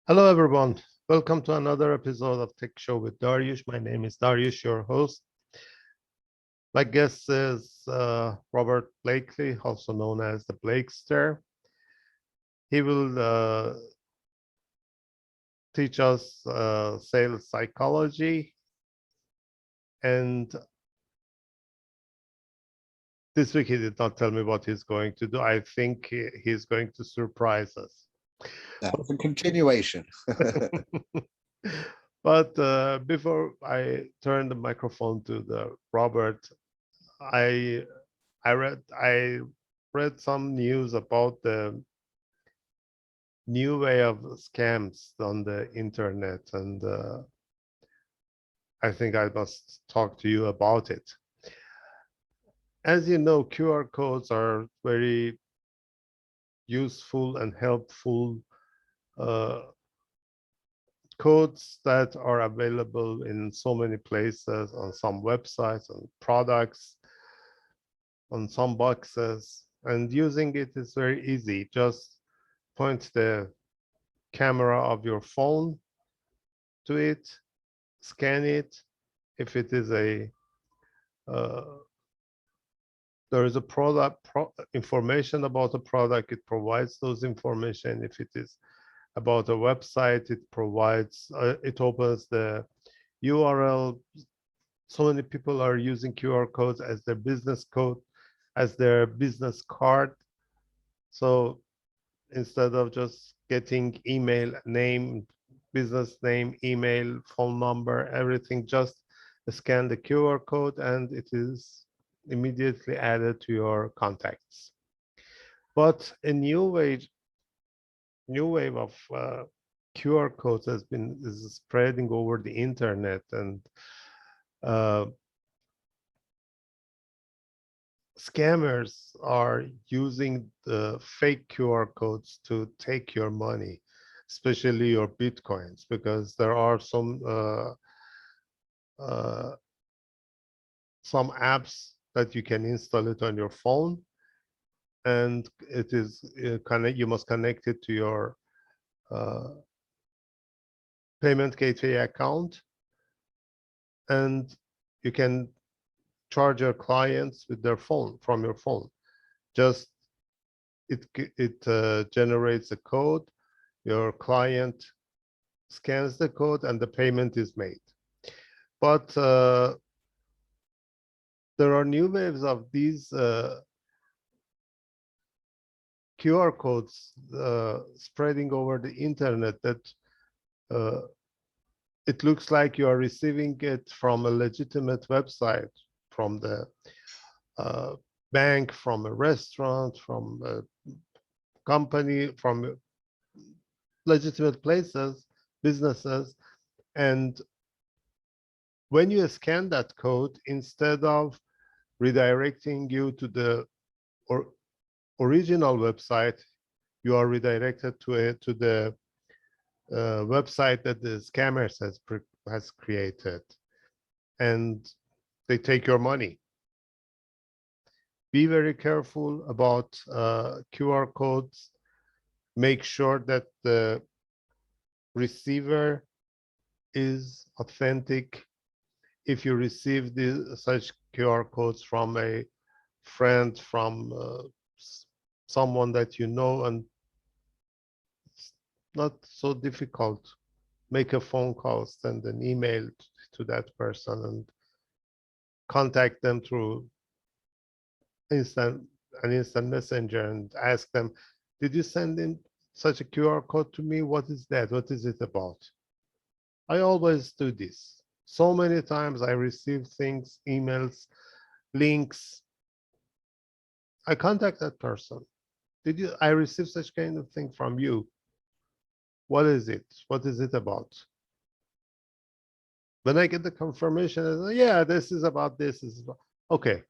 Hello, everyone. Welcome to another episode of Tech Show with Daryoush. My name is Daryoush, your host. My guest is Robert Blakely, also known as the Blakester. He will teach us sales psychology. And this week, he did not tell me what he's going to do. I think he's going to surprise us. That was a continuation. But before I turn the microphone to the Robert, I I read some news about the new way of scams on the internet, and I think I must talk to you about it. As you know, QR codes are very useful and helpful uh, codes that are available in so many places, on some websites, on products, on some boxes, and using it is very easy. Just point the camera of your phone to it, scan it. If it is a uh, there is a information about a product, it provides those information. If it is about a website, it provides it opens the URL. So many people are using QR codes as their business code, as their business card. So instead of just getting email name, business name, email, phone number, everything, just scan the QR code and it is immediately added to your contacts. But a new wave of QR codes is spreading over the internet, and uh, scammers are using the fake QR codes to take your money, especially your Bitcoins, because there are uh, some apps that you can install it on your phone, and it is you must connect it to your uh, payment gateway account, and you can charge your clients with their phone from your phone. Just it generates a code, your client scans the code, and the payment is made. But there are new waves of these QR codes spreading over the internet that uh, it looks like you are receiving it from a legitimate website, from the uh, bank, from a restaurant, from a company, from legitimate places, businesses. And when you scan that code, instead of redirecting you to the or original website, you are redirected to the website that the scammers has created, and they take your money. Be very careful about QR codes. Make sure that the receiver is authentic. If you receive such QR codes from a friend, from someone that you know, and it's not so difficult, make a phone call, send an email to that person, and contact them through instant an instant messenger and ask them, did you send in such a QR code to me? What is that? What is it about? I always do this. So many times I receive things, emails, links. I contact that person. Did you? I received such kind of thing from you. What is it? What is it about? When I get the confirmation, I say, yeah, this is about this. Okay,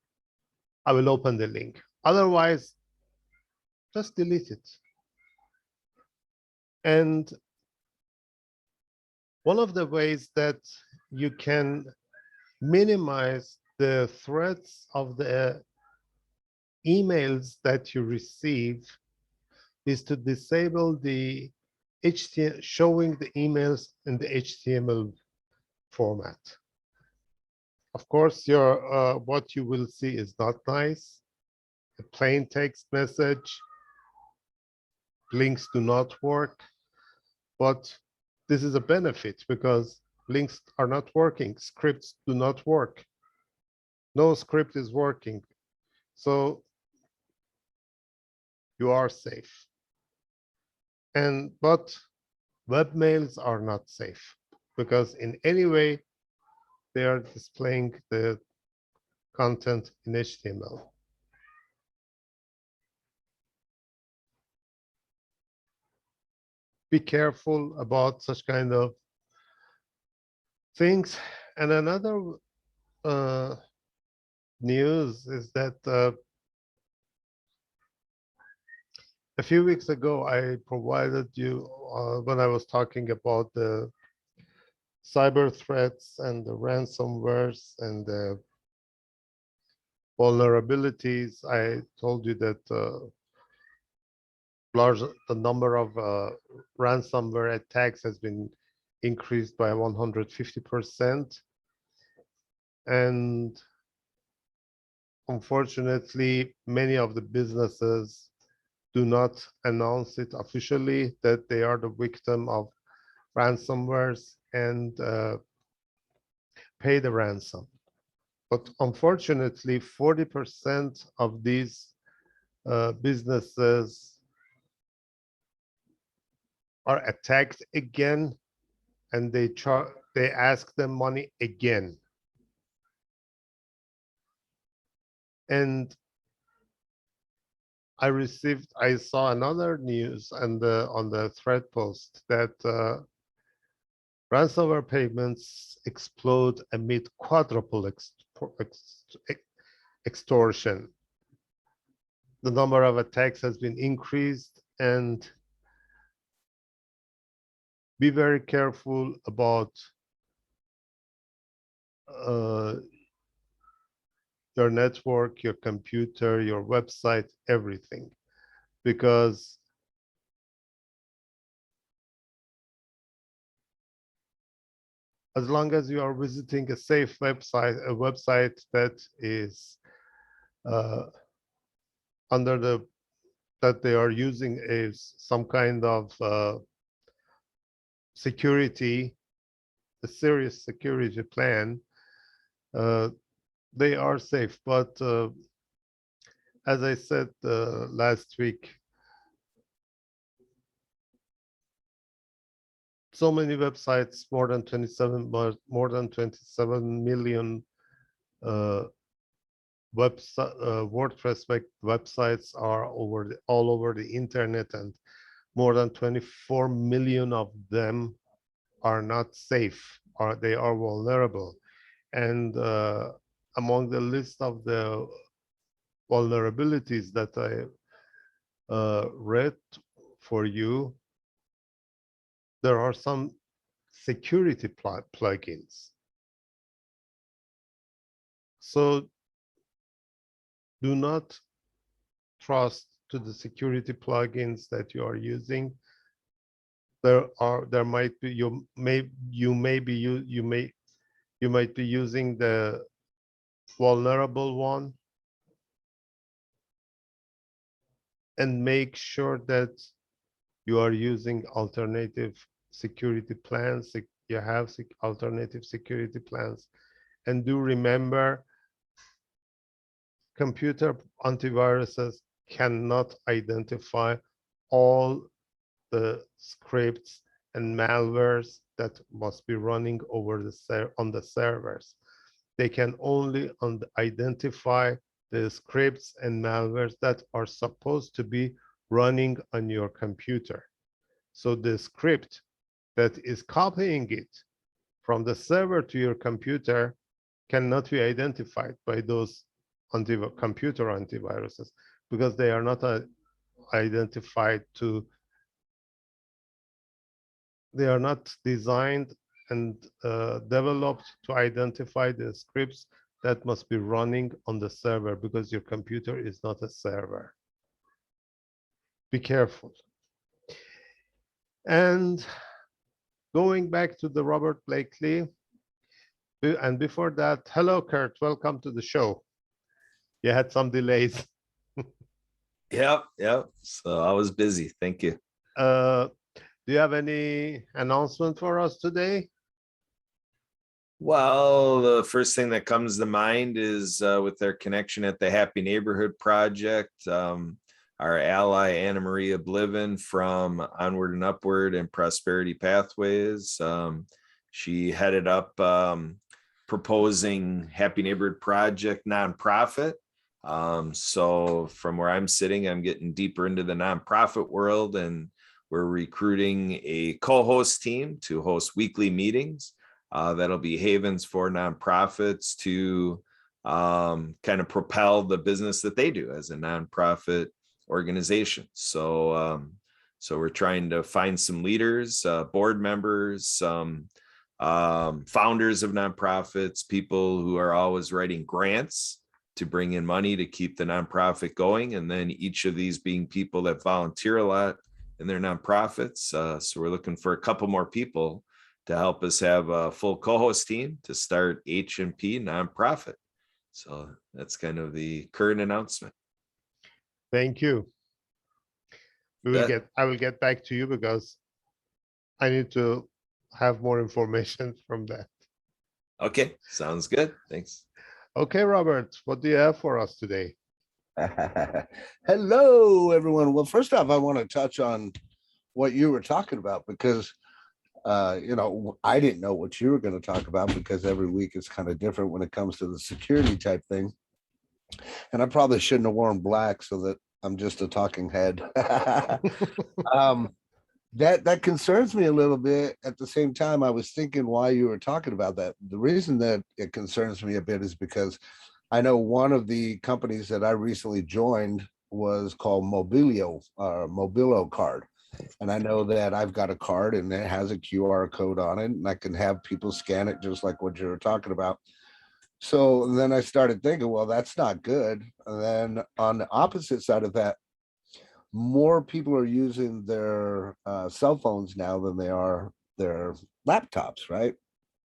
I will open the link. Otherwise, just delete it. And one of the ways that you can minimize the threats of the emails that you receive is to disable the HTML, showing the emails in the HTML format. Of course, your what you will see is not nice. A plain text message, links do not work, but this is a benefit because links are not working, scripts do not work. No script is working, so you are safe. But webmails are not safe because in any way they are displaying the content in HTML. Be careful about such kind of things. And another news is that a few weeks ago, I provided you when I was talking about the cyber threats and the ransomwares and the vulnerabilities. I told you that the number of ransomware attacks has been increased by 150%. And unfortunately, many of the businesses do not announce it officially that they are the victim of ransomwares and pay the ransom. But unfortunately, 40% of these businesses are attacked again, and they ask them money again. And I saw another news on the thread post that ransomware payments explode amid quadruple extortion. The number of attacks has been increased, and be very careful about your network, your computer, your website, everything, because as long as you are visiting a safe website, a website that is that they are using some kind of security, a serious security plan, they are safe. But as I said last week, so many websites, more than 27 million WordPress websites are all over the internet, and more than 24 million of them are not safe, or they are vulnerable. And among the list of the vulnerabilities that I read for you, there are some security plugins. So do not trust to the security plugins that you are using. There might be you might be using the vulnerable one, and make sure that you are using alternative security plans. You have alternative security plans, and do remember, computer antiviruses cannot identify all the scripts and malwares that must be running over on the servers. They can only identify the scripts and malwares that are supposed to be running on your computer. So the script that is copying it from the server to your computer cannot be identified by those computer antiviruses, because they are not identified to, they are not designed and developed to identify the scripts that must be running on the server, because your computer is not a server. Be careful. And going back to the Robert Blakely, and before that, hello, Kurt, welcome to the show. You had some delays. Yep. So I was busy. Thank you. Do you have any announcement for us today? Well, the first thing that comes to mind is with their connection at the Happy Neighborhood Project, our ally Anna Maria Bliven from Onward and Upward and Prosperity Pathways. She headed up proposing Happy Neighborhood Project nonprofit. So from where I'm sitting, I'm getting deeper into the nonprofit world, and we're recruiting a co-host team to host weekly meetings. That'll be havens for nonprofits to kind of propel the business that they do as a nonprofit organization. So we're trying to find some leaders, board members, some founders of nonprofits, people who are always writing grants to bring in money to keep the nonprofit going. And then each of these being people that volunteer a lot in their nonprofits. So we're looking for a couple more people to help us have a full co-host team to start H&P nonprofit. So that's kind of the current announcement. Thank you. I will get back to you because I need to have more information from that. Okay, sounds good. Thanks. Okay, Robert, what do you have for us today? Hello, everyone. Well, first off, I want to touch on what you were talking about because I didn't know what you were going to talk about because every week is kind of different when it comes to the security type thing. And I probably shouldn't have worn black so that I'm just a talking head. That concerns me a little bit. At the same time, I was thinking why you were talking about that. The reason that it concerns me a bit is because I know one of the companies that I recently joined was called Mobilo card. And I know that I've got a card and it has a QR code on it, and I can have people scan it just like what you were talking about. So then I started thinking, well, that's not good. And then on the opposite side of that, more people are using their cell phones now than they are their laptops, right?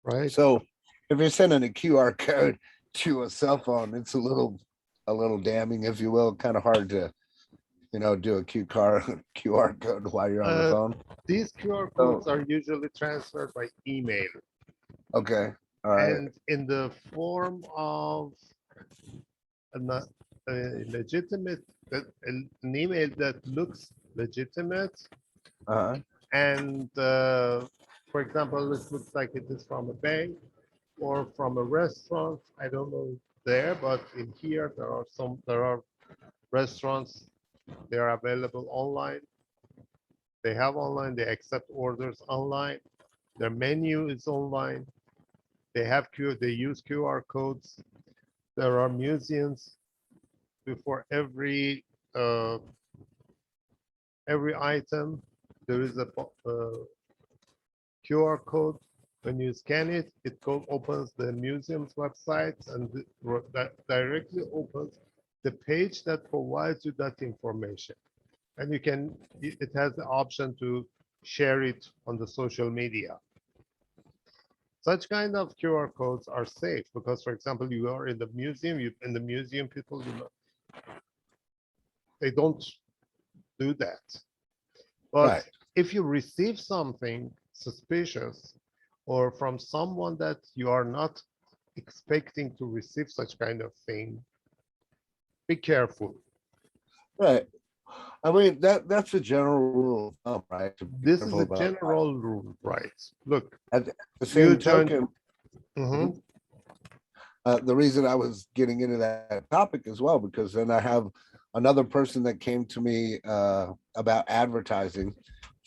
Right. So if you're sending a QR code to a cell phone, it's a little damning, if you will, kind of hard to do a QR code while you're on the phone. These QR codes are usually transferred by email. Okay. All right. And in the form of a legitimate, an email that looks legitimate. And for example, this looks like it is from a bank or from a restaurant. I don't know there, but in here there are restaurants. They are available online. They have online. They accept orders online. Their menu is online. They use QR codes. There are museums before every item. There is a QR code. When you scan it, it opens the museum's website and that directly opens the page that provides you that information. And it has the option to share it on the social media. Such kind of QR codes are safe because, for example, you are in the museum, people, they don't do that. But right. If you receive something suspicious or from someone that you are not expecting to receive such kind of thing, be careful. Right. I mean, that's a general rule of thumb, right? This is a general rule, right? Look, at the same token, Mhm. The reason I was getting into that topic as well, because then I have another person that came to me about advertising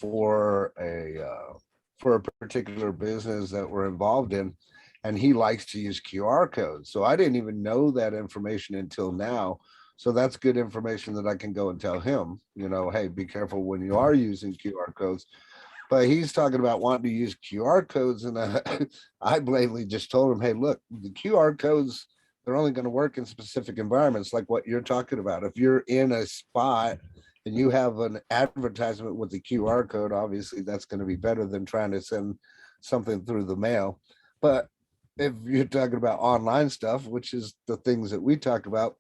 for a particular business that we're involved in, and he likes to use QR codes. So I didn't even know that information until now. So that's good information that I can go and tell him, hey, be careful when you are using QR codes. But he's talking about wanting to use QR codes. And I blatantly just told him, hey, look, the QR codes, they're only going to work in specific environments like what you're talking about. If you're in a spot and you have an advertisement with the QR code, obviously that's going to be better than trying to send something through the mail. But if you're talking about online stuff, which is the things that we talk about,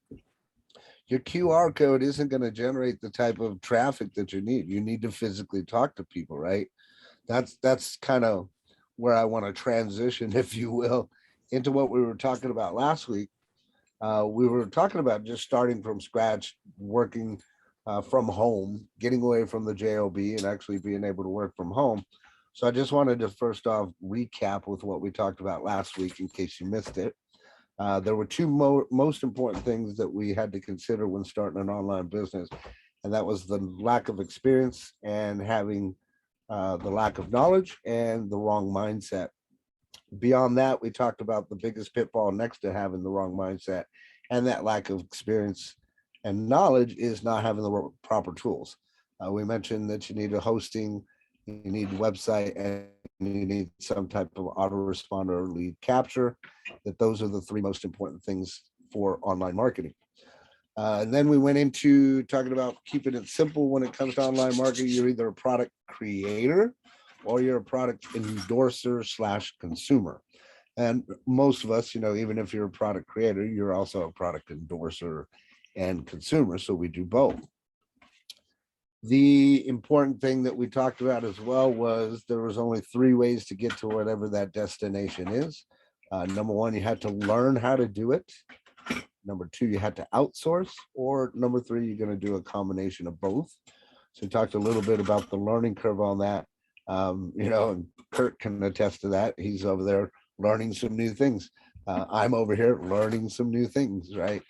your QR code isn't going to generate the type of traffic that you need. You need to physically talk to people, right? That's kind of where I want to transition, if you will, into what we were talking about last week. We were talking about just starting from scratch, working from home, getting away from the job, and actually being able to work from home. So I just wanted to first off recap with what we talked about last week in case you missed it. There were two most important things that we had to consider when starting an online business, and that was the lack of experience and having the lack of knowledge and the wrong mindset. Beyond that, we talked about the biggest pitfall next to having the wrong mindset and that lack of experience and knowledge is not having the proper tools. We mentioned that you need a hosting, you need a website, and you need some type of autoresponder or lead capture, that those are the three most important things for online marketing. And then we went into talking about keeping it simple when it comes to online marketing. You're either a product creator or you're a product endorser slash consumer. And most of us, even if you're a product creator, you're also a product endorser and consumer. So we do both. The important thing that we talked about as well was there was only three ways to get to whatever that destination is. Number one, you had to learn how to do it. Number two, you had to outsource, or number three, you're going to do a combination of both. So we talked a little bit about the learning curve on that. And Kurt can attest to that. He's over there learning some new things. I'm over here learning some new things, right?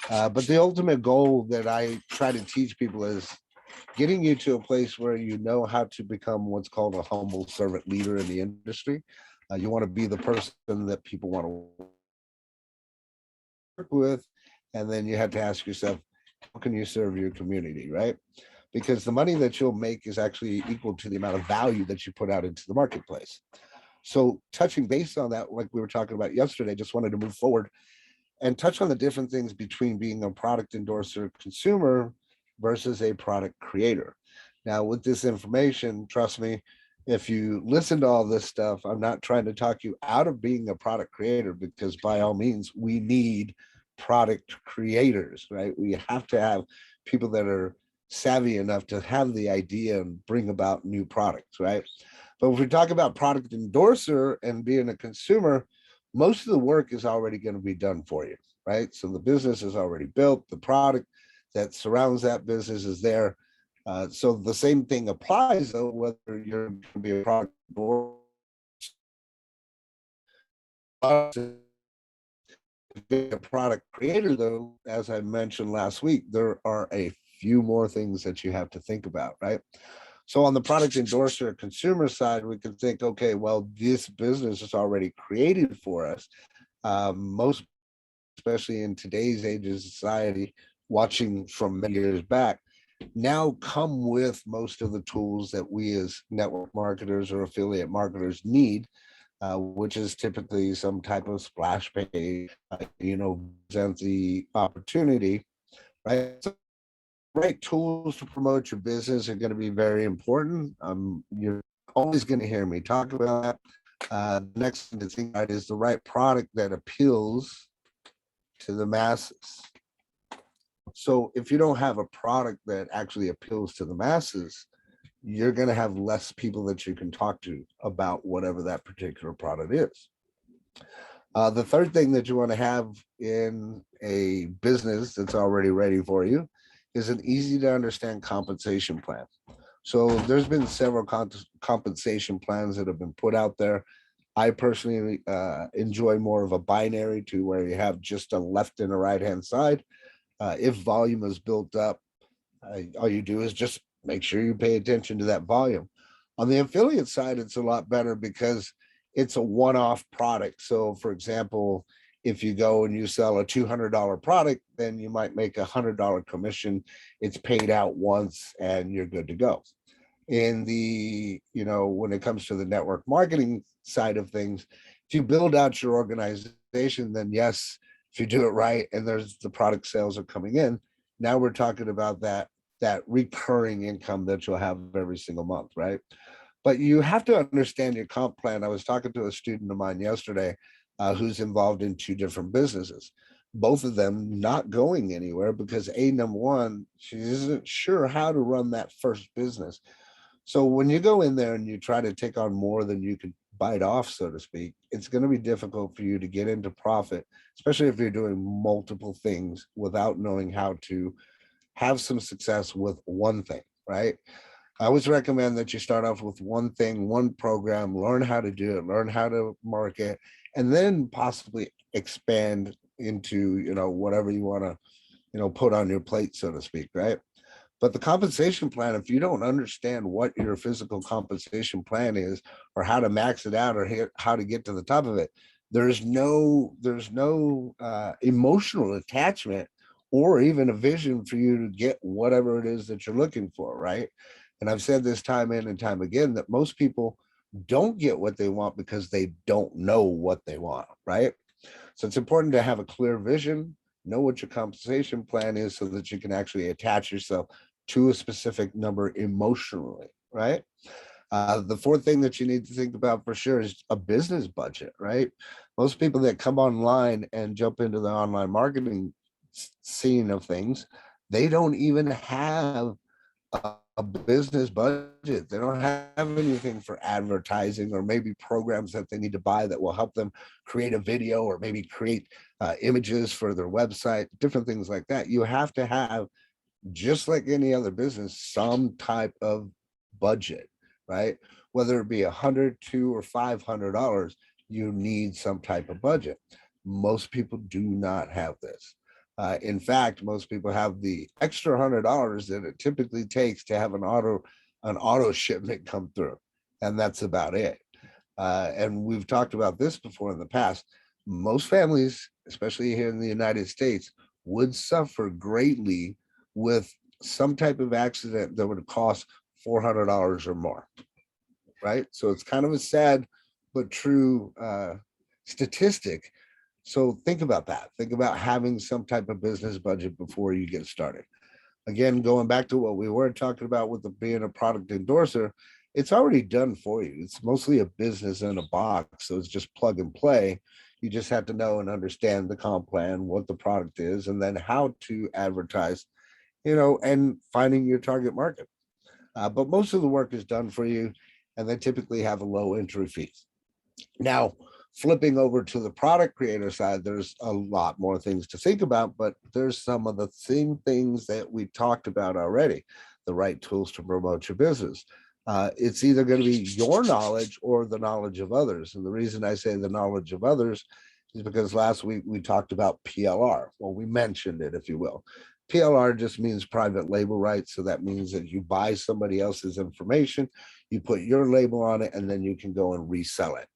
But the ultimate goal that I try to teach people is getting you to a place where you know how to become what's called a humble servant leader in the industry. You want to be the person that people want to work with. And then you have to ask yourself, how can you serve your community, right? Because the money that you'll make is actually equal to the amount of value that you put out into the marketplace. So touching base on that, like we were talking about yesterday, just wanted to move forward and touch on the different things between being a product endorser consumer versus a product creator. Now, with this information, trust me, if you listen to all this stuff, I'm not trying to talk you out of being a product creator, because by all means, we need product creators, right? We have to have people that are savvy enough to have the idea and bring about new products, right? But if we talk about product endorser and being a consumer, most of the work is already going to be done for you, right? So the business is already built, the product that surrounds that business is there. So the same thing applies, though, whether you're going to be a product or a product creator, though, as I mentioned last week, there are a few more things that you have to think about, right? So on the product endorser consumer side, we can think, okay, well, this business is already created for us. Most, especially in today's age of society, watching from many years back, now come with most of the tools that we as network marketers or affiliate marketers need, which is typically some type of splash page, present the opportunity, right? So right tools to promote your business are going to be very important. You're always going to hear me talk about that. The next thing to think about is the right product that appeals to the masses. So if you don't have a product that actually appeals to the masses, you're going to have less people that you can talk to about whatever that particular product is. The third thing that you want to have in a business that's already ready for you is an easy to understand compensation plan. So there's been several compensation plans that have been put out there. I personally enjoy more of a binary, to where you have just a left and a right hand side. If volume is built up, all you do is just make sure you pay attention to that volume. On the affiliate side, it's a lot better because it's a one-off product. So for example, if you go and you sell a $200 product, then you might make $100 commission. It's paid out once and you're good to go. In the, when it comes to the network marketing side of things, if you build out your organization, then yes, if you do it right and there's the product sales are coming in, now we're talking about that that recurring income that you'll have every single month, right? But you have to understand your comp plan. I was talking to a student of mine yesterday who's involved in two different businesses, both of them not going anywhere because number one, she isn't sure how to run that first business. So when you go in there and you try to take on more than you could bite off, so to speak, it's going to be difficult for you to get into profit, especially if you're doing multiple things without knowing how to have some success with one thing, right? I always recommend that you start off with one thing, one program, learn how to do it, learn how to market, and then possibly expand into, whatever you want to, put on your plate, so to speak, right? But the compensation plan, if you don't understand what your physical compensation plan is or how to max it out or how to get to the top of it, there's no emotional attachment or even a vision for you to get whatever it is that you're looking for, right? And I've said this time in and time again that most people don't get what they want because they don't know what they want, right? So it's important to have a clear vision, know what your compensation plan is so that you can actually attach yourself to a specific number emotionally, right? The fourth thing that you need to think about for sure is a business budget, right? Most people that come online and jump into the online marketing scene of things, they don't even have a business budget. They don't have anything for advertising or maybe programs that they need to buy that will help them create a video or maybe create images for their website, different things like that. You have to have, just like any other business, some type of budget, right? Whether it be $100, $200, or $500, you need some type of budget. Most people do not have this. In fact, most people have the extra $100 that it typically takes to have an auto shipment come through, and that's about it. And we've talked about this before in the past. Most families, especially here in the United States, would suffer greatly with some type of accident that would cost $400 or more, right? So it's kind of a sad but true statistic. So think about that. Think about having some type of business budget before you get started. Again, going back to what we were talking about with being a product endorser, it's already done for you. It's mostly a business in a box. So it's just plug and play. You just have to know and understand the comp plan, what the product is, and then how to advertise, and finding your target market. But most of the work is done for you, and they typically have a low entry fee. Now, flipping over to the product creator side, there's a lot more things to think about, but there's some of the same things that we talked about already, the right tools to promote your business. It's either going to be your knowledge or the knowledge of others. And the reason I say the knowledge of others is because last week we talked about PLR. Well, we mentioned it, if you will. PLR just means private label rights. So that means that you buy somebody else's information, you put your label on it, and then you can go and resell it.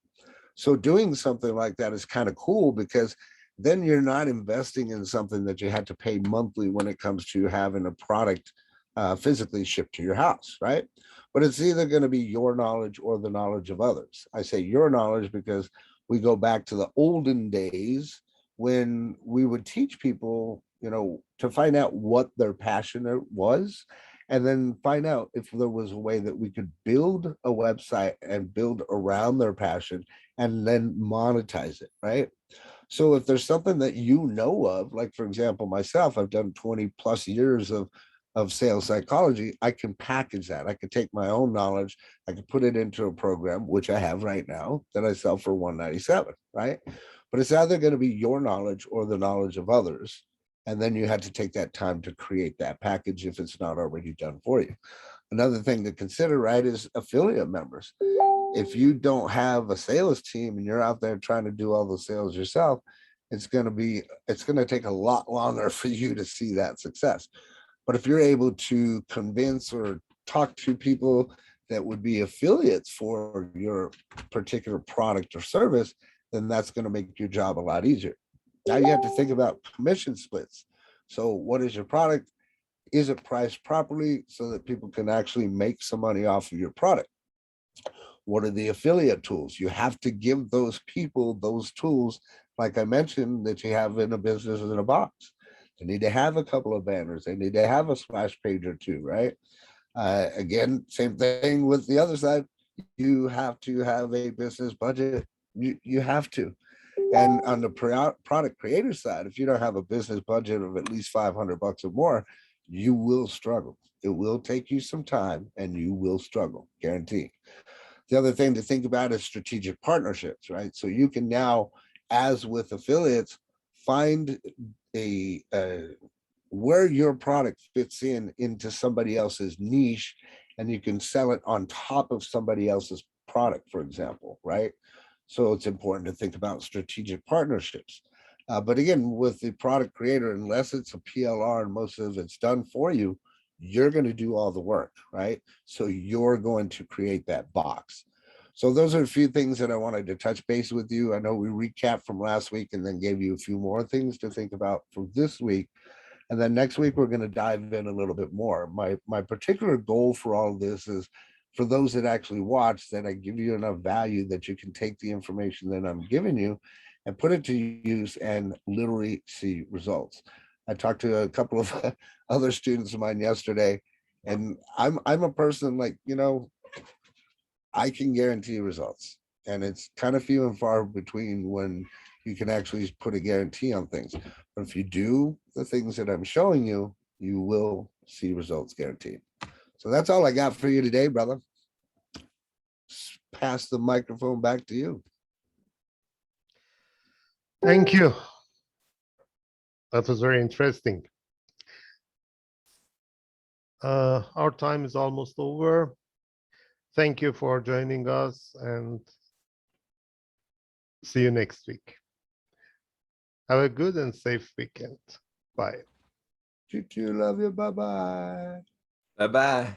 So doing something like that is kind of cool because then you're not investing in something that you had to pay monthly when it comes to having a product physically shipped to your house, right? But it's either going to be your knowledge or the knowledge of others. I say your knowledge because we go back to the olden days when we would teach people, to find out what their passion was, and then find out if there was a way that we could build a website and build around their passion and then monetize it, right? So if there's something that you know of, like for example, myself, I've done 20 plus years of sales psychology, I can package that. I could take my own knowledge, I could put it into a program, which I have right now, that I sell for $197, right? But it's either going to be your knowledge or the knowledge of others. And then you had to take that time to create that package if it's not already done for you. Another thing to consider, right, is affiliate members. If you don't have a sales team and you're out there trying to do all the sales yourself, it's going to take a lot longer for you to see that success. But if you're able to convince or talk to people that would be affiliates for your particular product or service, then that's going to make your job a lot easier. Now you have to think about commission splits. So what is your product? Is it priced properly so that people can actually make some money off of your product? What are the affiliate tools? You have to give those people those tools, like I mentioned, that you have in a business in a box. They need to have a couple of banners. They need to have a splash page or two, right? Again, same thing with the other side. You have to have a business budget. You have to. And on the product creator side, if you don't have a business budget of at least $500 or more, you will struggle. It will take you some time and you will struggle, guaranteed. The other thing to think about is strategic partnerships, right? So you can now, as with affiliates, find a where your product fits into somebody else's niche, and you can sell it on top of somebody else's product, for example, right? So it's important to think about strategic partnerships. But again, with the product creator, unless it's a PLR and most of it's done for you, you're going to do all the work, right? So you're going to create that box. So those are a few things that I wanted to touch base with you. I know we recapped from last week and then gave you a few more things to think about for this week. And then next week, we're going to dive in a little bit more. My particular goal for all of this is for those that actually watch, that I give you enough value that you can take the information that I'm giving you and put it to use and literally see results. I talked to a couple of other students of mine yesterday, and I'm a person like, I can guarantee results. And it's kind of few and far between when you can actually put a guarantee on things. But if you do the things that I'm showing you, you will see results guaranteed. So that's all I got for you today, brother. Pass the microphone back to you. Thank you. That was very interesting. Our time is almost over. Thank you for joining us and see you next week. Have a good and safe weekend. Bye. Choo-choo, love you. Bye-bye. Bye-bye.